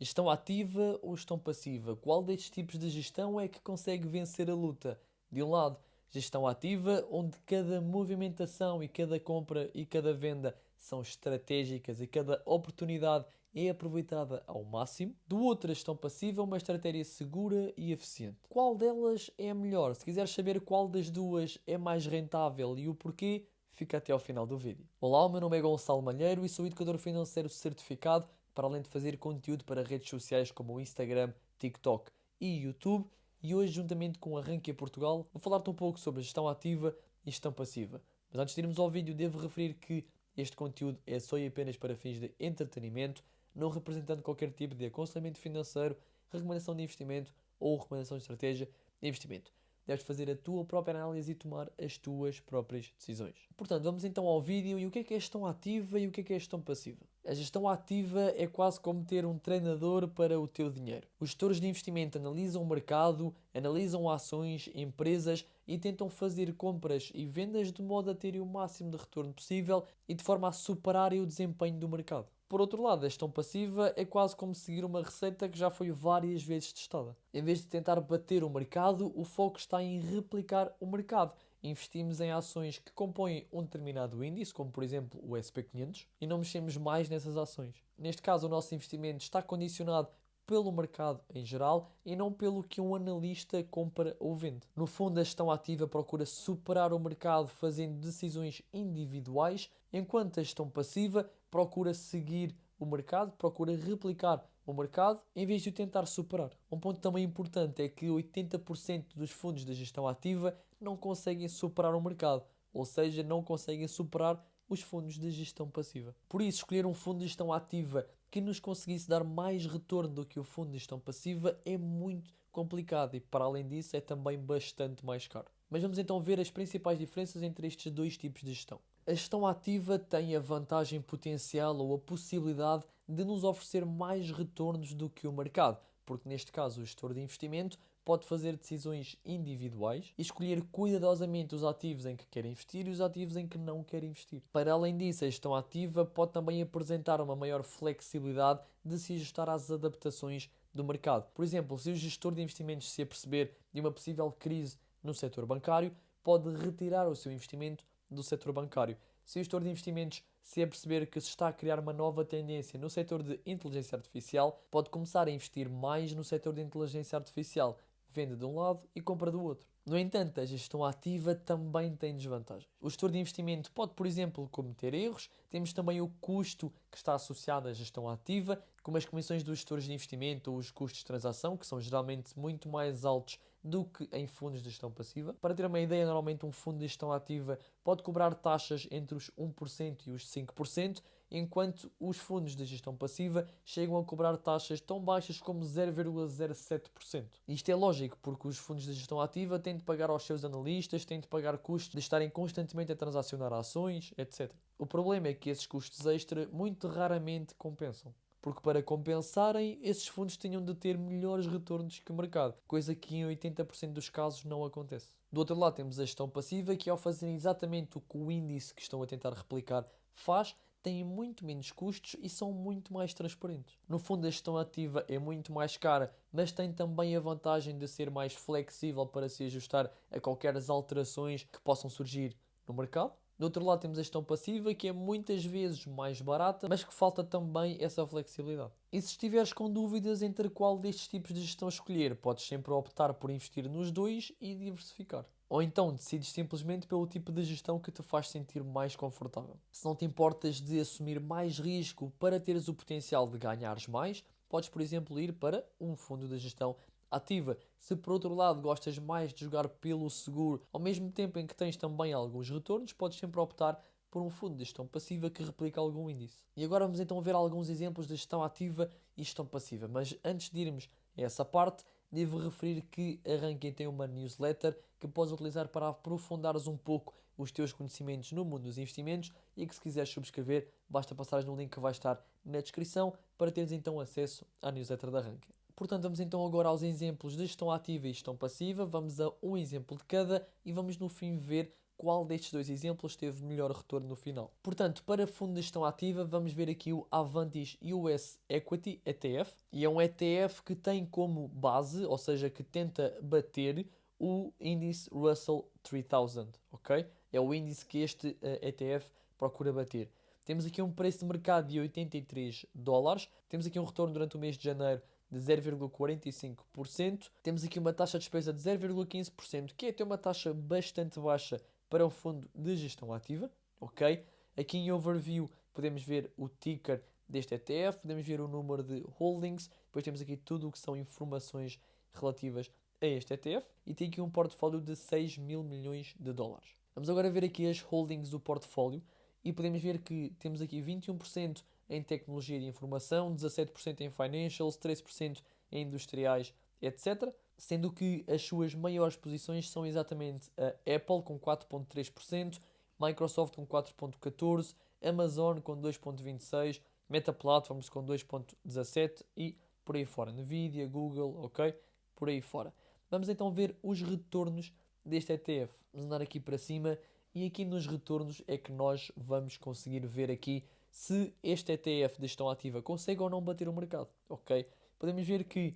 Gestão ativa ou gestão passiva? Qual destes tipos de gestão é que consegue vencer a luta? De um lado, gestão ativa, onde cada movimentação e cada compra e cada venda são estratégicas e cada oportunidade é aproveitada ao máximo. Do outro, a gestão passiva, uma estratégia segura e eficiente. Qual delas é a melhor? Se quiseres saber qual das duas é mais rentável e o porquê, fica até ao final do vídeo. Olá, o meu nome é Gonçalo Malheiro e sou educador financeiro certificado, para além de fazer conteúdo para redes sociais como o Instagram, TikTok e YouTube. E hoje, juntamente com a Rankia Portugal, vou falar-te um pouco sobre a gestão ativa e gestão passiva. Mas antes de irmos ao vídeo, devo referir que este conteúdo é só e apenas para fins de entretenimento, não representando qualquer tipo de aconselhamento financeiro, recomendação de investimento ou recomendação de estratégia de investimento. Deves fazer a tua própria análise e tomar as tuas próprias decisões. Portanto, vamos então ao vídeo. E o que é gestão ativa e o que é gestão passiva? A gestão ativa é quase como ter um treinador para o teu dinheiro. Os gestores de investimento analisam o mercado, analisam ações, empresas e tentam fazer compras e vendas de modo a terem o máximo de retorno possível e de forma a superarem o desempenho do mercado. Por outro lado, a gestão passiva é quase como seguir uma receita que já foi várias vezes testada. Em vez de tentar bater o mercado, o foco está em replicar o mercado. Investimos em ações que compõem um determinado índice, como por exemplo o SP500, e não mexemos mais nessas ações. Neste caso, o nosso investimento está condicionado pelo mercado em geral e não pelo que um analista compra ou vende. No fundo, a gestão ativa procura superar o mercado fazendo decisões individuais, enquanto a gestão passiva procura seguir o mercado, procura replicar o mercado em vez de o tentar superar. Um ponto também importante é que 80% dos fundos de gestão ativa não conseguem superar o mercado, ou seja, não conseguem superar os fundos de gestão passiva. Por isso, escolher um fundo de gestão ativa que nos conseguisse dar mais retorno do que o fundo de gestão passiva é muito complicado e, para além disso, é também bastante mais caro. Mas vamos então ver as principais diferenças entre estes dois tipos de gestão. A gestão ativa tem a vantagem potencial ou a possibilidade de nos oferecer mais retornos do que o mercado, porque neste caso o gestor de investimento pode fazer decisões individuais e escolher cuidadosamente os ativos em que quer investir e os ativos em que não quer investir. Para além disso, a gestão ativa pode também apresentar uma maior flexibilidade de se ajustar às adaptações do mercado. Por exemplo, se o gestor de investimentos se aperceber de uma possível crise no setor bancário, pode retirar o seu investimento do setor bancário. Se o gestor de investimentos se aperceber que se está a criar uma nova tendência no setor de inteligência artificial, pode começar a investir mais no setor de inteligência artificial, venda de um lado e compra do outro. No entanto, a gestão ativa também tem desvantagens. O gestor de investimento pode, por exemplo, cometer erros. Temos também o custo que está associado à gestão ativa, como as comissões dos gestores de investimento ou os custos de transação, que são geralmente muito mais altos do que em fundos de gestão passiva. Para ter uma ideia, normalmente um fundo de gestão ativa pode cobrar taxas entre os 1% e os 5%, enquanto os fundos de gestão passiva chegam a cobrar taxas tão baixas como 0,07%. Isto é lógico, porque os fundos de gestão ativa têm de pagar aos seus analistas, têm de pagar custos de estarem constantemente a transacionar ações, etc. O problema é que esses custos extra muito raramente compensam. Porque para compensarem, esses fundos tinham de ter melhores retornos que o mercado, coisa que em 80% dos casos não acontece. Do outro lado temos a gestão passiva, que ao fazerem exatamente o que o índice que estão a tentar replicar faz, têm muito menos custos e são muito mais transparentes. No fundo, a gestão ativa é muito mais cara, mas tem também a vantagem de ser mais flexível para se ajustar a qualquer alterações que possam surgir no mercado. Do outro lado temos a gestão passiva, que é muitas vezes mais barata, mas que falta também essa flexibilidade. E se estiveres com dúvidas entre qual destes tipos de gestão escolher, podes sempre optar por investir nos dois e diversificar. Ou então decides simplesmente pelo tipo de gestão que te faz sentir mais confortável. Se não te importas de assumir mais risco para teres o potencial de ganhares mais, podes, por exemplo, ir para um fundo de gestão ativa. Se por outro lado gostas mais de jogar pelo seguro, ao mesmo tempo em que tens também alguns retornos, podes sempre optar por um fundo de gestão passiva que replica algum índice. E agora vamos então ver alguns exemplos de gestão ativa e gestão passiva. Mas antes de irmos a essa parte, devo referir que a Rankia tem uma newsletter que podes utilizar para aprofundares um pouco os teus conhecimentos no mundo dos investimentos e que, se quiseres subscrever, basta passares no link que vai estar na descrição para teres então acesso à newsletter da Rankia. Portanto, vamos então agora aos exemplos de gestão ativa e gestão passiva. Vamos a um exemplo de cada e vamos no fim ver qual destes dois exemplos teve melhor retorno no final. Portanto, para fundo de gestão ativa, vamos ver aqui o Avantis US Equity ETF, e é um ETF que tem como base, ou seja, que tenta bater o índice Russell 3000, ok? É o índice que este ETF procura bater. Temos aqui um preço de mercado de 83 dólares, temos aqui um retorno durante o mês de janeiro de 0,45%, temos aqui uma taxa de despesa de 0,15%, que é até uma taxa bastante baixa para um fundo de gestão ativa, ok? Aqui em Overview podemos ver o ticker deste ETF, podemos ver o número de holdings, depois temos aqui tudo o que são informações relativas a este ETF, e tem aqui um portfólio de 6 mil milhões de dólares. Vamos agora ver aqui as holdings do portfólio, e podemos ver que temos aqui 21% em tecnologia de informação, 17% em financials, 13% em industriais, etc. Sendo que as suas maiores posições são exatamente a Apple com 4,3%, Microsoft com 4,14%, Amazon com 2,26%, Meta Platforms com 2,17% e por aí fora. Nvidia, Google, ok? Por aí fora. Vamos então ver os retornos deste ETF. Vamos andar aqui para cima e aqui nos retornos é que nós vamos conseguir ver aqui se este ETF de gestão ativa consegue ou não bater o mercado, ok? Podemos ver que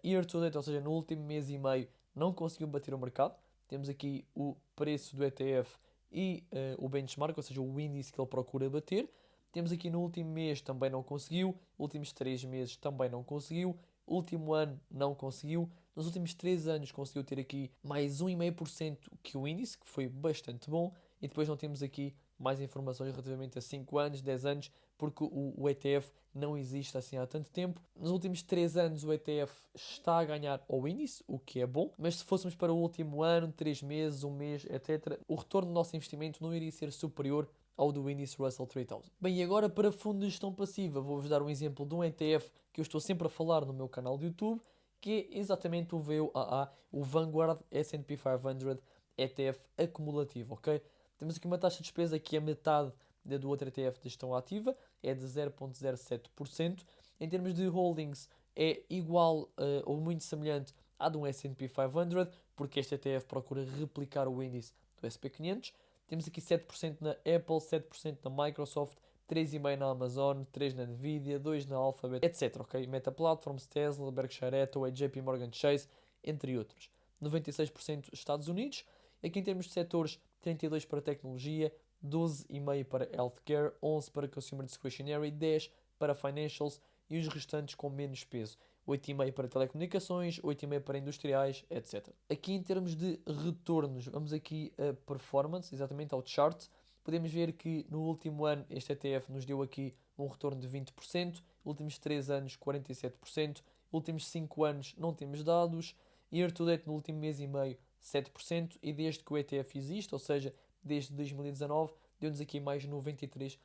year to date, ou seja, no último mês e meio, não conseguiu bater o mercado. Temos aqui o preço do ETF e o benchmark, ou seja, o índice que ele procura bater. Temos aqui no último mês também não conseguiu, últimos 3 meses também não conseguiu, último ano não conseguiu. Nos últimos 3 anos conseguiu ter aqui mais 1,5% que o índice, que foi bastante bom. E depois não temos aqui mais informações relativamente a 5 anos, 10 anos, porque o ETF não existe assim há tanto tempo. Nos últimos 3 anos o ETF está a ganhar ao índice, o que é bom, mas se fôssemos para o último ano, 3 meses, 1 mês, etc., o retorno do nosso investimento não iria ser superior ao do índice Russell 3000. Bem, e agora para fundo de gestão passiva, vou-vos dar um exemplo de um ETF que eu estou sempre a falar no meu canal de YouTube, que é exatamente o VUAA, o Vanguard S&P 500 ETF acumulativo, ok? Temos aqui uma taxa de despesa que é metade do outro ETF de gestão ativa, é de 0,07%. Em termos de holdings, é igual ou muito semelhante à de um S&P 500, porque este ETF procura replicar o índice do S&P 500. Temos aqui 7% na Apple, 7% na Microsoft, 3,5% na Amazon, 3% na Nvidia, 2% na Alphabet, etc. Ok? Meta Platforms, Tesla, Berkshire Hathaway, JP Morgan Chase, entre outros. 96% Estados Unidos. Aqui em termos de setores, 32% para tecnologia, 12,5% para healthcare, 11% para consumer discretionary, 10% para financials e os restantes com menos peso. 8,5% para telecomunicações, 8,5% para industriais, etc. Aqui em termos de retornos, vamos aqui a performance, exatamente ao chart. Podemos ver que no último ano este ETF nos deu aqui um retorno de 20%, últimos 3 anos 47%, últimos 5 anos não temos dados, year to date no último mês e meio 7% e desde que o ETF existe, ou seja, desde 2019, deu-nos aqui mais 93%.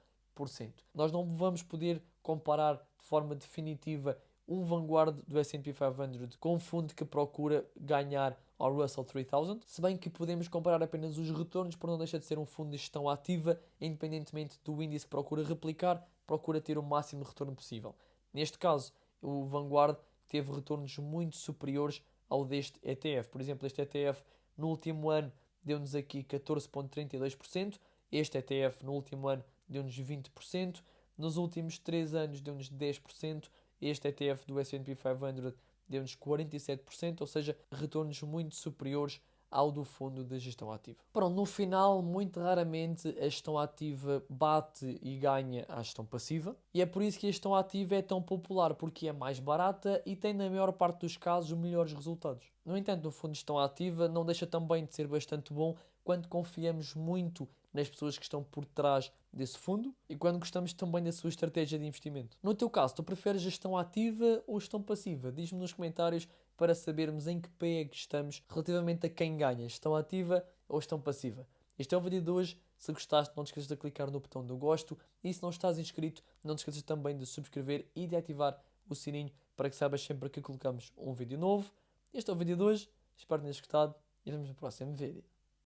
Nós não vamos poder comparar de forma definitiva um Vanguard do S&P 500 com um fundo que procura ganhar ao Russell 3000, se bem que podemos comparar apenas os retornos, por não deixar de ser um fundo de gestão ativa, independentemente do índice que procura replicar, procura ter o máximo de retorno possível. Neste caso, o Vanguard teve retornos muito superiores ao deste ETF. Por exemplo, este ETF no último ano deu-nos aqui 14,32%, este ETF no último ano deu-nos 20%, nos últimos 3 anos deu-nos 10%, este ETF do S&P 500 deu-nos 47%, ou seja, retornos muito superiores ao do fundo de gestão ativa. Pronto, no final, muito raramente a gestão ativa bate e ganha a gestão passiva, e é por isso que a gestão ativa é tão popular, porque é mais barata e tem, na maior parte dos casos, melhores resultados. No entanto, no fundo de gestão ativa não deixa também de ser bastante bom quando confiamos muito nas pessoas que estão por trás desse fundo e quando gostamos também da sua estratégia de investimento. No teu caso, tu preferes gestão ativa ou gestão passiva? Diz-me nos comentários para sabermos em que pé é que estamos relativamente a quem ganha, gestão ativa ou gestão passiva. Este é o vídeo de hoje. Se gostaste, não te esqueças de clicar no botão do gosto e se não estás inscrito, não te esqueças também de subscrever e de ativar o sininho para que saibas sempre que colocamos um vídeo novo. Este é o vídeo de hoje. Espero que tenhas gostado e nos vemos no próximo vídeo.